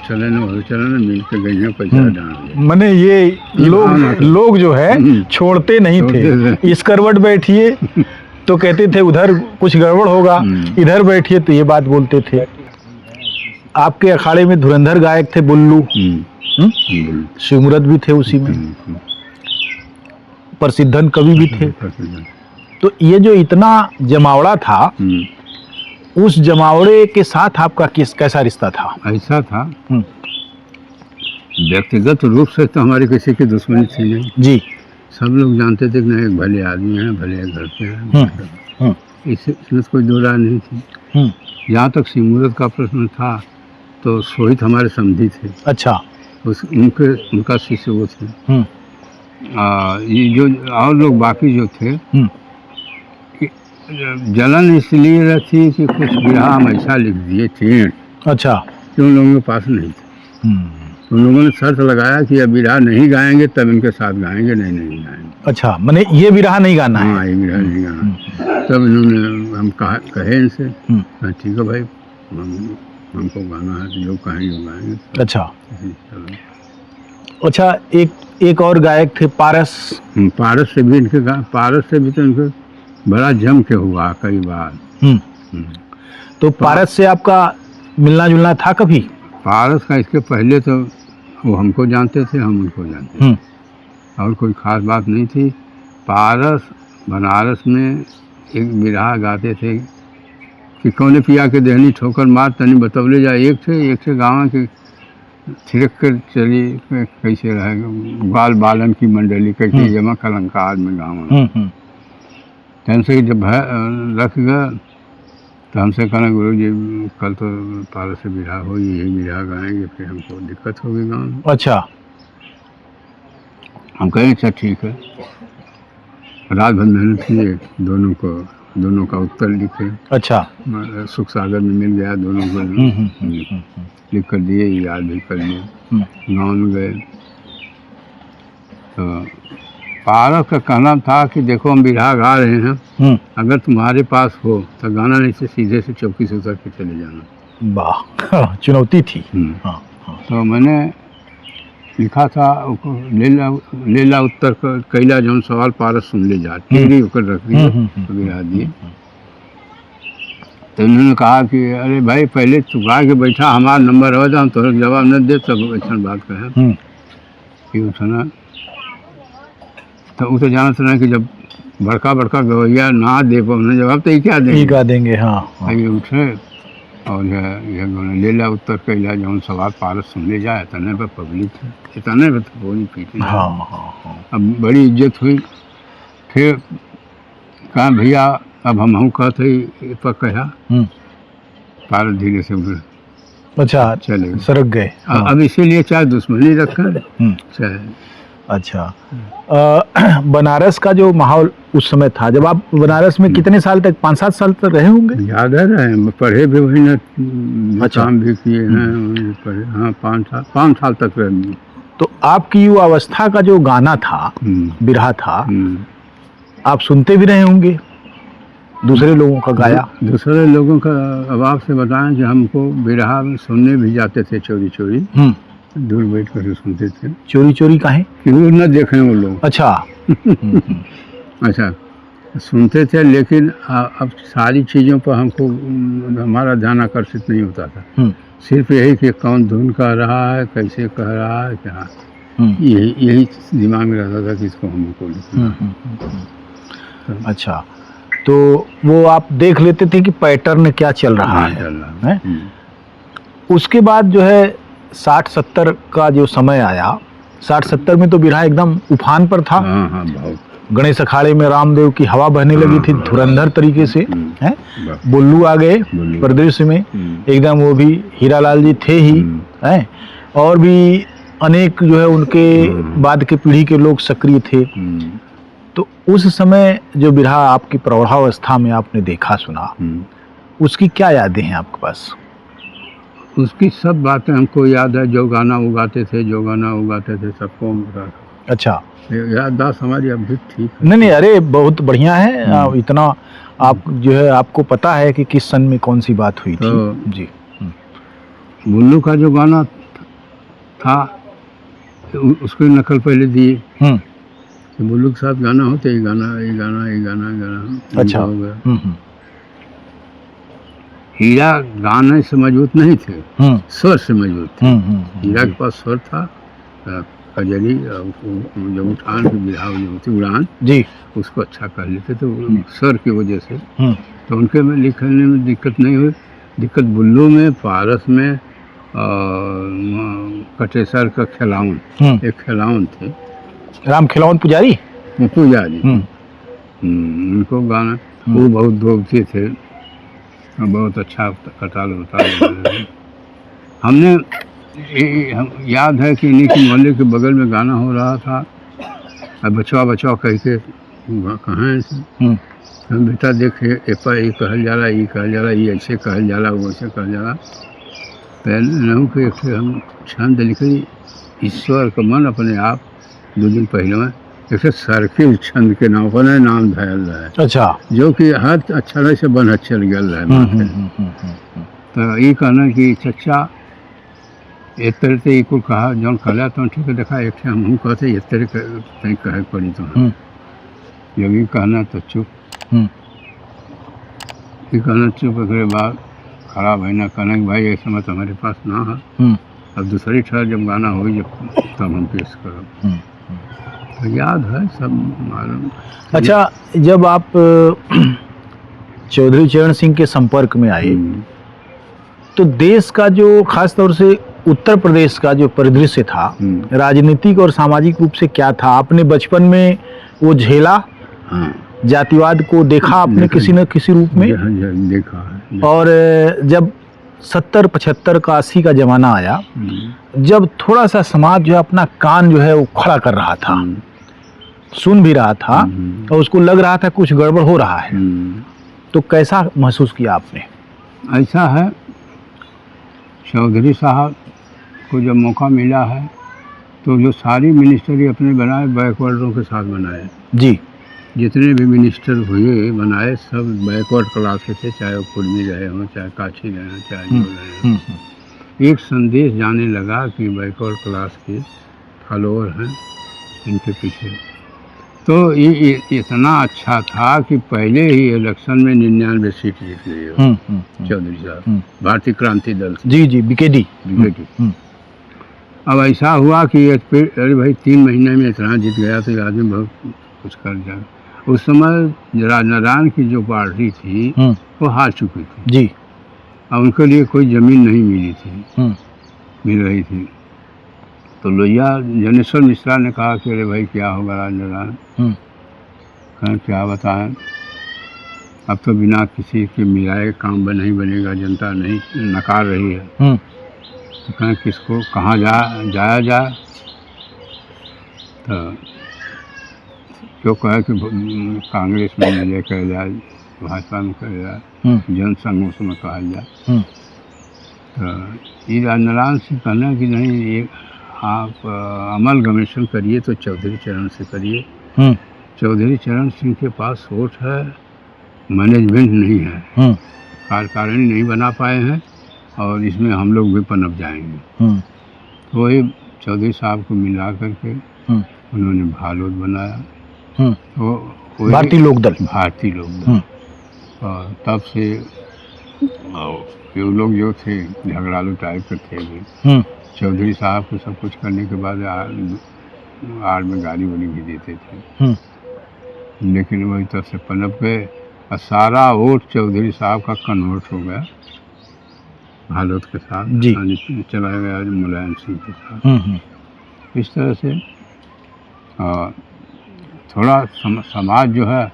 चले न मिल के गई हैं पैसा डाल। मैंने ये लोग जो है छोड़ते नहीं थे, इस करवट बैठिए तो कहते थे उधर कुछ गड़बड़ होगा, इधर बैठिए तो ये बात बोलते थे। आपके अखाड़े में धुरंधर गायक थे बुल्लू, शिवमुरत भी थे उसी में, प्रसिद्धन कवि भी थे। तो ये जो इतना जमावड़ा था, उस जमावड़े के साथ आपका कैसा रिश्ता था? ऐसा था, व्यक्तिगत रूप से तो हमारी किसी की दुश्मनी थी नहीं जी। सब लोग जानते थे कि नहीं एक भले आदमी हैं, भले घर पे हैं, इसमें कोई दो राय नहीं थी। जहाँ तक शिवमुरत का प्रश्न था तो सोहित हमारे समधी थे। अच्छा, उनका शिष्य वो थे। ये जो और लोग बाकी जो थे, जलन इसलिए रहती कि कुछ बिरहा हम ऐसा लिख दिए थे, अच्छा, कि उन लोगों के पास नहीं थे। उन लोगों ने शर्त लगाया कि अब बिरहा नहीं गाएंगे तब इनके साथ गाएंगे, नहीं गाएंगे। अच्छा, मैंने ये बिरहा नहीं गाना है? हाँ, ये बिरहा नहीं गाना। तब इन्होंने हम कहे इनसे, ठीक है भाई, हमको गाना है, जो कहेंगे वो गाएंगे। अच्छा, अच्छा, एक और गायक थे पारस। पारस से भी तो इनके बड़ा जम के हुआ कई बार। तो पारस से आपका मिलना जुलना था कभी? पारस का इसके पहले तो वो हमको जानते थे, हम उनको जानते थे, और कोई ख़ास बात नहीं थी। पारस बनारस में एक बिरहा गाते थे, कि कौने पिया के देहनी ठोकर मार तनी बतवले जा एक से गाँव के थिरक कर चली कैसे रहे बाल बालन की मंडली कैसे जमा कलंकार में गाँव तन से जब रख गया तो हमसे कहना गुरु जी कल तो पारस से बिरहा हो यही बिरहा गाएंगे फिर हमको दिक्कत होगी गाँव में। अच्छा। हम कहें अच्छा ठीक है। रात भर मेहनत किए दोनों का उत्तर लिखे। अच्छा। सुख सागर में मिल गया दोनों को लिख कर दिए याद भी कर लिए। गाँव में गए तो पारस का कहना था कि देखो हम बिरहा गा रहे हैं, अगर तुम्हारे पास हो तो गाना नहीं से सीधे से चौकी से उतर के चले जाना। वाह, चुनौती थी। हाँ। तो मैंने लिखा था लेला उत्तर कैला जौन सवाल पारस सुन ले जा टेढ़ी होकर रख दिए तो बिरहा दिए। तो उन्होंने कहा कि अरे भाई पहले तू गा के बैठा हमारा नंबर हो जाओ तो जवाब न दे तब ऐसा बात कहे कि उठना तो वो तो जानते ना कि जब बड़का गवैया ना दे पाने जवाब तो क्या देंगे। हाँ। ये उठे और यह लेला उत्तर कैला जौन सवाल पारस सुन ले जाए इतने पर पब्लिक इतने पर तो बोली पीटी। अब बड़ी इज्जत हुई। फिर कहा भैया अब हम कहते पर कहा पारस धीरे से उधर अच्छा चले सरक गए। अब इसीलिए चाहे दुश्मनी रखा चाहे। अच्छा। बनारस का जो माहौल उस समय था जब आप बनारस में कितने साल तक 5-7 साल तक रहे होंगे? याद है रहे पढ़े भी वही ना। अच्छा। काम भी किए हैं पढ़े। हाँ 5 साल तक रहे। तो आपकी युवा अवस्था का जो गाना था बिरहा था आप सुनते भी रहे होंगे दूसरे लोगों का गाया? दूसरे लोगों का अब आपसे बताएं कि हमको बिरहा सुनने भी जाते थे चोरी दूर बैठ कर सुनते थे। चोरी काहे? क्यों न देखें वो लोग। अच्छा। अच्छा सुनते थे लेकिन अब सारी चीज़ों पर हमको हमारा ध्यान आकर्षित नहीं होता था। सिर्फ यही कि कौन धुन कह रहा है कैसे कह रहा है क्या यही दिमाग में रहता था कि इसको हमको लिखना। अच्छा तो वो आप देख लेते थे कि पैटर्न क्या चल रहा है? उसके बाद जो है 60-70 का जो समय आया 60-70 में तो बिरहा एकदम उफान पर था। गणेश अखाड़े में रामदेव की हवा बहने लगी थी धुरंधर तरीके से। हैं बुल्लू आ गए प्रदेश में एकदम, वो भी हीरालाल जी थे ही हैं और भी अनेक जो है उनके बाद के पीढ़ी के लोग सक्रिय थे। तो उस समय जो बिरहा आपकी प्रौढ़ावस्था में आपने देखा सुना उसकी क्या यादें हैं आपके पास? उसकी सब बातें हमको याद है। जो गाना उगाते थे सबको। अच्छा याददाश्त हमारी अब भी ठीक है। नहीं अरे बहुत बढ़िया है। इतना आप जो है आपको पता है कि किस सन में कौन सी बात हुई थी। जी बुल्लू का जो गाना था उसकी नकल पहले दिए कि बुल्लू के साथ गाना होते ये गाना अच्छा हो गया। हीरा गाने से मजबूत नहीं थे स्वर से मजबूत थे। हीरा के पास स्वर था कजरी जब उठान की बिरहा होती उड़ान जी उसको अच्छा कर लेते थे स्वर की वजह से। तो उनके में लिखने में दिक्कत नहीं हुई। दिक्कत बुल्लू में पारस में कटेसर का खिलावन एक खिलावन थे राम खिलावन पुजारी उनको गाना वो बहुत धोबते थे बहुत अच्छा कटाल होता। हमने याद है कि इन्हीं के मोहल्ले के बगल में गाना हो रहा था अब बचवा कह के कहाँ हम बेटा देखे ये कहल जाला ये ऐसे कहल जाला वो ऐसे कहल जाला। पहले नहू के एक हम छंद लिखी ईश्वर का मन अपने आप 2 दिन पहले में एक सर्किल छंद के नाम पर नाम धयल रहा है। अच्छा जो कि हर अच्छा से बन चल गया है। तो ये कहना कि चचा एक तरह से कुल कहा जौन कहला तो ठीक है देखा एक हम कहते इस तरह कहीं कहे पड़ी तो जब ये कहना तो चुप ये कहना चुप के बाद खड़ा भाई कहना कि भाई ऐसा मत हमारे पास ना है अब दूसरी ठहर जब गाना हो जब तब हम पेश करो। तो याद है सब मालूम। अच्छा जब आप चौधरी चरण सिंह के संपर्क में आए तो देश का जो खास तौर से उत्तर प्रदेश का जो परिदृश्य था राजनीतिक और सामाजिक रूप से क्या था? आपने बचपन में वो झेला, जातिवाद को देखा आपने किसी न किसी रूप में? देखा है। और जब 70, 75 का 80 का जमाना आया, जब थोड़ा सा समाज जो है अपना कान जो है वो खड़ा कर रहा था, सुन भी रहा था और उसको लग रहा था कुछ गड़बड़ हो रहा है, तो कैसा महसूस किया आपने? ऐसा है, चौधरी साहब को जब मौका मिला है तो जो सारी मिनिस्टरी अपने बनाए बैकवर्डों के साथ बनाए जी। जितने भी मिनिस्टर हुए बनाए सब बैकवर्ड क्लास के थे, चाहे वो कुर्मी रहे हों, चाहे काछी रहे हों, चाहे जो रहे हों। एक संदेश जाने लगा कि बैकवर्ड क्लास के फॉलोअर हैं इनके पीछे। तो ये इतना अच्छा था कि पहले ही इलेक्शन में 99 सीट जीत गए हो चौधरी साहब, भारतीय क्रांति दल से। जी जी, बीकेडी। अब ऐसा हुआ कि अरे भाई 3 महीने में इतना जीत गया तो आदमी बहुत कुछ कर जाए। उस समय राजनारायण की जो पार्टी थी वो हार चुकी थी जी, और उनके लिए कोई ज़मीन नहीं मिली थी, मिल रही थी। तो लोहिया जनेश्वर मिश्रा ने कहा कि अरे भाई क्या होगा राजनारायण, कहें क्या बताएं, अब तो बिना किसी के मिलाए काम नहीं बनेगा, जनता नहीं नकार रही है। तो कहें किसको कहाँ जाया जाए, तो क्यों कहे कि कांग्रेस में मिले कर जाए, भाजपा में कर जाए, जनसंघ उसमें कहा जाए। तो ये राजनारायण से कहना कि नहीं, ये आप अमल गवेषण करिए तो चौधरी चरण से करिए। चौधरी चरण सिंह के पास सोच है, मैनेजमेंट नहीं है, कार्यकारिणी नहीं बना पाए हैं और इसमें हम लोग भी पनप जाएंगे। तो वही चौधरी साहब को मिला करके उन्होंने भालोद बनाया, तो भारतीय लोकदल। और तब से ये लोग जो थे झगड़ालू टाइप के थे भी, चौधरी साहब को सब कुछ करने के बाद आड़ में गाली वाली भी देते थे, लेकिन वही तब से पनप गए और सारा वोट चौधरी साहब का कन्वर्ट हो गया भालोद के साथ जी, चला गया मुलायम सिंह के साथ। इस तरह से थोड़ा समाज जो है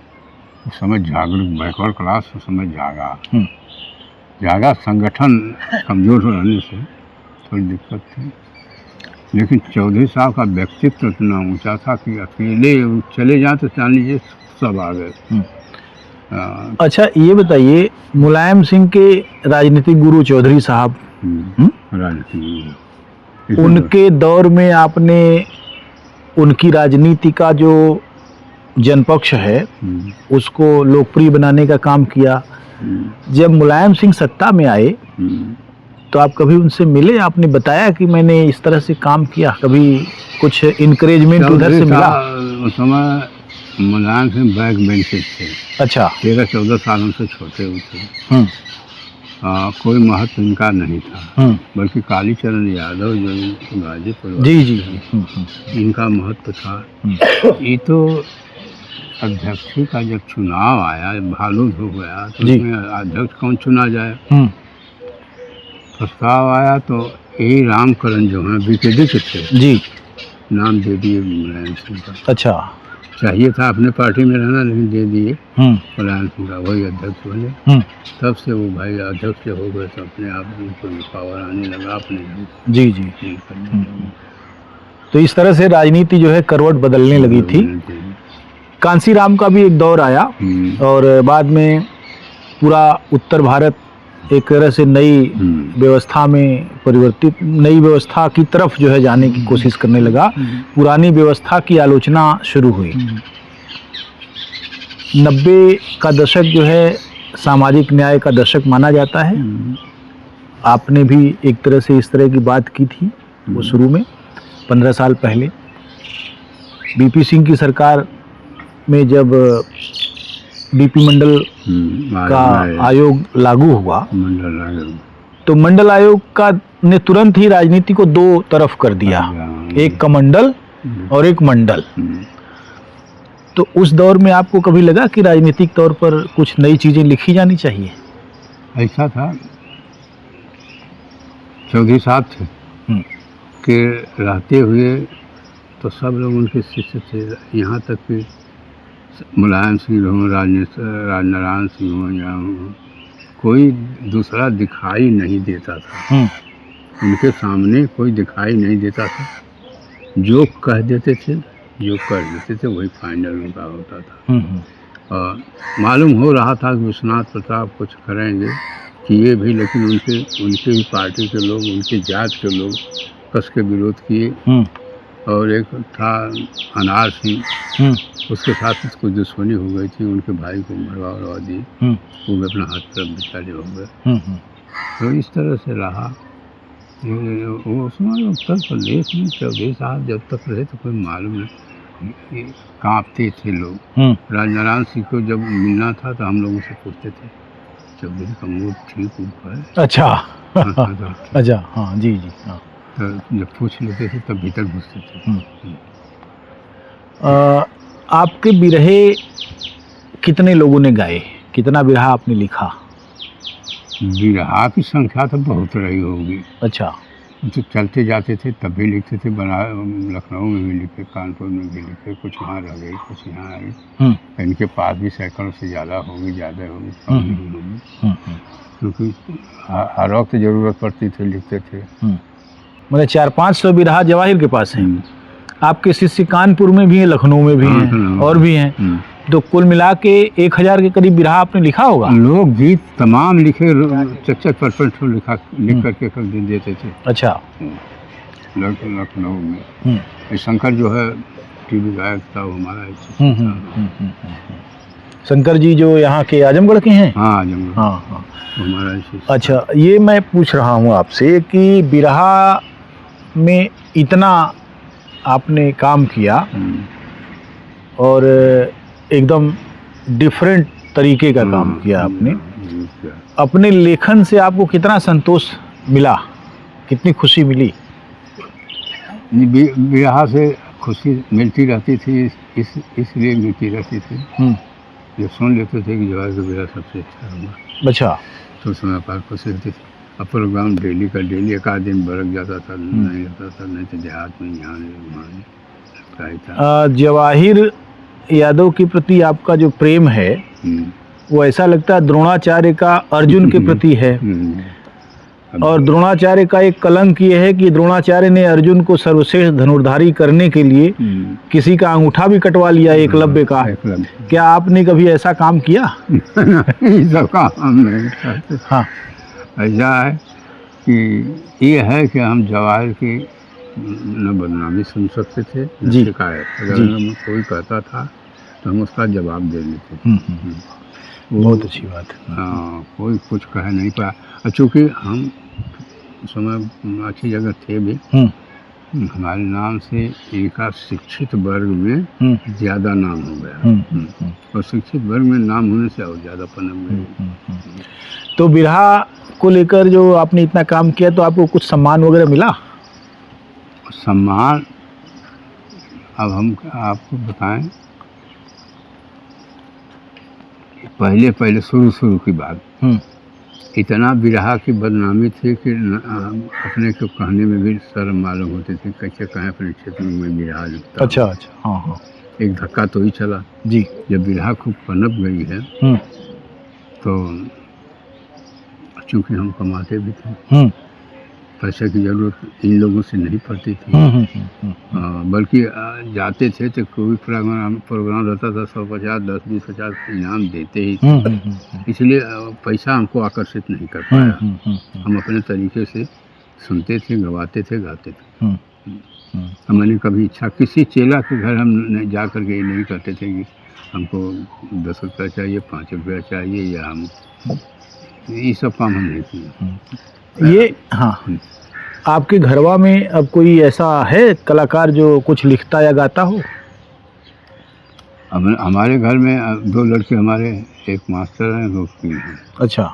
उस समय जागरूक, बैकवर्ड क्लास उस समय जागा, संगठन कमज़ोर रहने से थोड़ी दिक्कत थी, लेकिन चौधरी साहब का व्यक्तित्व इतना ऊंचा था कि अकेले चले जाए तो जान लीजिए सब आ गए। अच्छा ये बताइए, मुलायम सिंह के राजनीतिक गुरु चौधरी साहब, राजनीतिक गुरु, उनके दौर में आपने उनकी राजनीति का जो जनपक्ष है उसको लोकप्रिय बनाने का काम किया। जब मुलायम सिंह सत्ता में आए तो आप कभी उनसे मिले? आपने बताया कि मैंने इस तरह से काम किया, कभी कुछ इनकरेजमेंट उधर से मिला? उस समय मुलायम सिंह बैक बेंचेस थे। अच्छा। 13-14 साल उनसे छोटे हुए थे। कोई महत्व इनका नहीं था, बल्कि कालीचरण यादव जो गाजीपुर जी जी इनका महत्व था। ये तो अध्यक्ष का जब चुनाव आया, भालूद हो गया, तो उसमें अध्यक्ष कौन चुना जाए, प्रस्ताव आया तो यही रामकरण जो है बीकेडी के थे जी, नाम दे दिए मुलायम सिंह का। अच्छा। चाहिए था अपने पार्टी में रहना, लेकिन दे दिए मुलायम सिंह का, वही अध्यक्ष बने। तब से वो भाई अध्यक्ष हो गए तो अपने आप उनको पावर आने लगा अपने जी जी। तो इस तरह से राजनीति जो है करवट बदलने लगी थी। कांसीराम का भी एक दौर आया और बाद में पूरा उत्तर भारत एक तरह से नई व्यवस्था में परिवर्तित, नई व्यवस्था की तरफ जो है जाने की कोशिश करने लगा। पुरानी व्यवस्था की आलोचना शुरू हुई। 90 का दशक जो है सामाजिक न्याय का दशक माना जाता है। आपने भी एक तरह से इस तरह की बात की थी वो शुरू में 15 साल पहले। बीपी सिंह की सरकार में जब बीपी मंडल का आयोग लागू हुआ तो मंडल आयोग का ने तुरंत ही राजनीति को दो तरफ कर दिया, एक कमंडल और एक मंडल। तो उस दौर में आपको कभी लगा कि राजनीतिक तौर पर कुछ नई चीज़ें लिखी जानी चाहिए? ऐसा था, चौधरी साहब थे हम्म, कि रहते हुए तो सब लोग उनके शिष्य थे, यहाँ तक कि मुलायम सिंह हों, राजनारायण सिंह हों या कोई दूसरा दिखाई नहीं देता था। उनके सामने कोई दिखाई नहीं देता था। जो कह देते थे, जो कर देते थे वही फाइनल उनका होता था। और मालूम हो रहा था कि विश्वनाथ प्रताप कुछ करेंगे, किए भी, लेकिन उनके ही पार्टी के लोग, उनके जात के लोग कस के विरोध किए। और एक था अनार सिंह, उसके साथ कुछ दुश्मनी हो गई थी, उनके भाई को मरवा दिए, वो भी अपना हाथ पर बेचारे हो गए। तो इस तरह से रहा। वो उसमें उत्तर प्रदेश में चौधरी साहब जब तक रहे तो कोई मालूम नहीं, कांपते थे लोग। राजनारायण सिंह को जब मिलना था तो हम लोगों से पूछते थे, चौधरी का मूड ठीक हुआ है? अच्छा। हाँ, अच्छा, हाँ जी जी, हाँ। तो जब पूछ लेते थे तब भीतर घुसते थे। आपके बिरहे कितने लोगों ने गाए, कितना बिरहा आपने लिखा? बिरहा की संख्या तो बहुत रही होगी। अच्छा। तो चलते जाते थे तब भी लिखते थे, लखनऊ में भी लिखे, कानपुर में भी लिखे, कुछ वहाँ रह गई, कुछ यहाँ आ गई। इनके पास भी सैकड़ों से ज़्यादा होगी, कम नहीं होगी, क्योंकि हर वक्त ज़रूरत पड़ती थी, लिखते थे। मतलब 400-500 बिरहा जवाहिर के पास हैं। आपके शिष्य कानपुर में भी हैं, लखनऊ में भी हैं, और भी हैं, तो कुल मिला के 1000 के करीब बिरहा आपने लिखा होगा। लोग गीत तमाम लिखे, चच्चर परपंच लिख करके कर देते थे। अच्छा। लखनऊ में शंकर जो है टीवी गायक था, वो हमारा शंकर जी जो यहाँ के आजमगढ़ के हैं। हाँ, आजमगढ़। हाँ, हमारा। अच्छा, ये मैं पूछ रहा हूँ आपसे कि बिरहा में इतना आपने काम किया और एकदम डिफरेंट तरीके का काम किया आपने, अपने लेखन से आपको कितना संतोष मिला, कितनी खुशी मिली? बिरहा से खुशी मिलती रहती थी, इसलिए मिलती रहती थी, जब सुन लेते थे कि जवाहर का बिरहा सबसे अच्छा होगा। अच्छा। तो समय पर खुशी होती थी। अब प्रोग्राम डेली का डेली, एक आध दिन बरक जाता था, नहीं होता था, नहीं तो देहात में यहाँ था। जवाहिर यादव के प्रति आपका जो प्रेम है वो ऐसा लगता है द्रोणाचार्य का अर्जुन के प्रति है। और द्रोणाचार्य का एक कलंक ये है कि द्रोणाचार्य ने अर्जुन को सर्वश्रेष्ठ धनुर्धारी करने के लिए किसी का अंगूठा भी कटवा लिया, एकलव्य का। क्या आपने कभी ऐसा काम किया? सब काम हम नहीं करते। हाँ, ऐसा है कि ये है कि हम जवाहिर की न बदनामी सुन सकते थे, न शिकायत। अगर हमें कोई कहता था तो हम उसका जवाब दे देते थे। बहुत अच्छी बात है। हाँ, कोई कुछ कह नहीं पाया। चूँकि हम उस समय अच्छी जगह थे भी, हमारे नाम से इनका शिक्षित वर्ग में ज़्यादा नाम हो गया, और शिक्षित वर्ग में नाम होने से और ज़्यादा पनप गए। तो बिरहा को लेकर जो आपने इतना काम किया, तो आपको कुछ सम्मान वगैरह मिला? सम्मान अब हम आपको बताएं, पहले शुरू की बात, इतना बिरहा की बदनामी थी कि अपने को कहने में भी शर्म मालूम होती थी, कैसे कहें अपने क्षेत्र में मैं बिरहा लिखता। अच्छा अच्छा, हाँ हाँ। एक धक्का तो ही चला जी, जब बिरहा खूब पनप गई है, तो चूँकि हम कमाते भी थे, पैसे की जरूरत इन लोगों से नहीं पड़ती थी, बल्कि जाते थे तो कोई प्रोग्राम रहता था, 150, 10, 20, 50 इनाम देते ही थे। इसलिए पैसा हमको आकर्षित नहीं कर पाया। हम अपने तरीके से सुनते थे, गवाते थे, गाते थे। हमने कभी इच्छा किसी चेला के घर हम जा कर के नहीं करते थे कि हमको 10 रुपया चाहिए, 5 रुपया चाहिए, या हम ये सब काम हम नहीं किए। ये हाँ, आपके घरवा में अब कोई ऐसा है कलाकार जो कुछ लिखता या गाता हो? अब हमारे घर में 2 लड़के हमारे, एक मास्टर हैं, 2 वकील हैं। अच्छा।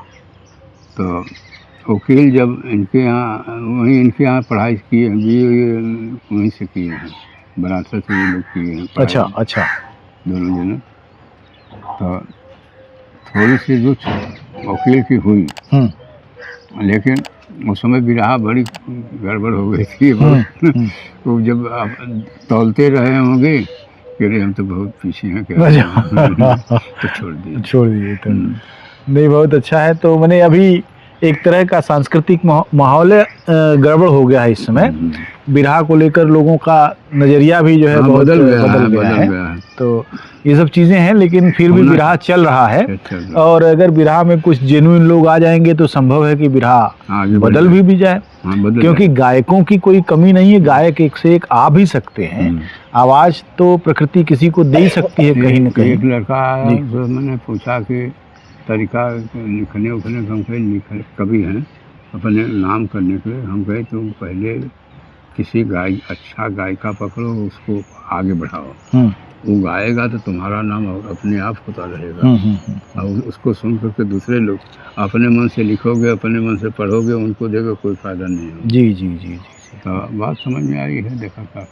तो वकील जब इनके यहाँ पढ़ाई किए हैं, वहीं से किए हैं, बनारस से ये लोग किए हैं। अच्छा अच्छा। दोनों जने। तो थोड़ी सी रुच वकील की हुई, लेकिन उस समय बिरहा बड़ी गड़बड़ हो गई थी बहुत। वो जब आप तौलते रहे होंगे कि अरे हम तो बहुत पीछे हैं क्या, तो छोड़ दिए। तो नहीं, बहुत अच्छा है। तो मैंने अभी एक तरह का सांस्कृतिक माहौल गड़बड़ हो गया है इस समय, बिरहा को लेकर लोगों का नज़रिया भी जो है बहुत बदल गया है। तो ये सब चीज़ें हैं, लेकिन फिर भी बिरहा चल रहा है। और अगर बिरहा में कुछ जेन्युइन लोग आ जाएंगे तो संभव है कि बिरहा बदल भी जाए, क्योंकि गायकों की कोई कमी नहीं है, गायक एक से एक आ भी सकते हैं। आवाज़ तो प्रकृति किसी को दे ही सकती है कहीं न कहीं। एक लड़का जो मैंने पूछा कि तरीका लिखने उखने का, हम कहे लिख कभी हैं अपने नाम करने के लिए। हम कहे तुम पहले किसी अच्छा गायिका पकड़ो, उसको आगे बढ़ाओ, वो गाएगा तो तुम्हारा नाम अपने आप होता रहेगा। और उसको सुन करके दूसरे लोग अपने मन से लिखोगे, अपने मन से पढ़ोगे, उनको देखो कोई फायदा नहीं होगा। जी जी जी जी। तो बात समझ में आई है, देखा क्या।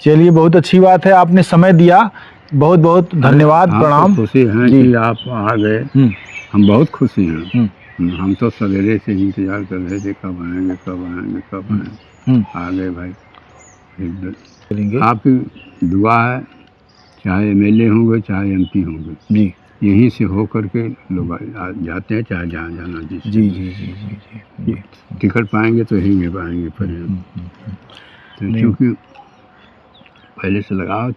चलिए, बहुत अच्छी बात है, आपने समय दिया, बहुत बहुत धन्यवाद। प्रणाम। खुशी है कि आप आ गए, हम बहुत खुशी हैं। हम तो सवेरे से इंतजार कर रहे थे कब आएंगे कब आएंगे कब आएंगे। आ गए भाई। आपकी दुआ है, चाहे एमएलए होंगे चाहे एमपी होंगे जी, यहीं से हो करके लोग जाते हैं, चाहे जहाँ जाना। जी जी जी जी जी जी। टिकट पाएंगे तो यहीं में पाएंगे पर। तो क्योंकि पहले से लगाओ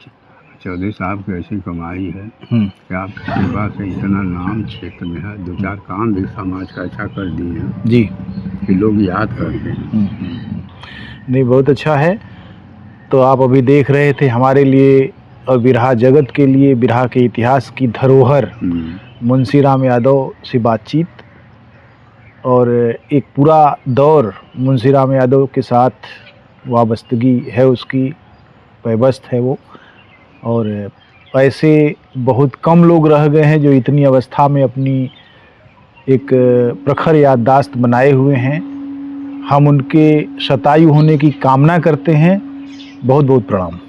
चौधरी साहब की ऐसी कमाई है कि आपकी सेवा से इतना नाम क्षेत्र में है, 2-4 काम भी समाज का अच्छा कर दिए हैं जी कि लोग याद करते हैं। नहीं, बहुत अच्छा है। तो आप अभी देख रहे थे हमारे लिए और बिरहा जगत के लिए बिरहा के इतिहास की धरोहर मुंशीराम यादव से बातचीत, और एक पूरा दौर मुंशीराम यादव के साथ वाबस्तगी है, उसकी पैबस्त है वो। और ऐसे बहुत कम लोग रह गए हैं जो इतनी अवस्था में अपनी एक प्रखर याददाश्त बनाए हुए हैं। हम उनके शतायु होने की कामना करते हैं। बहुत बहुत प्रणाम।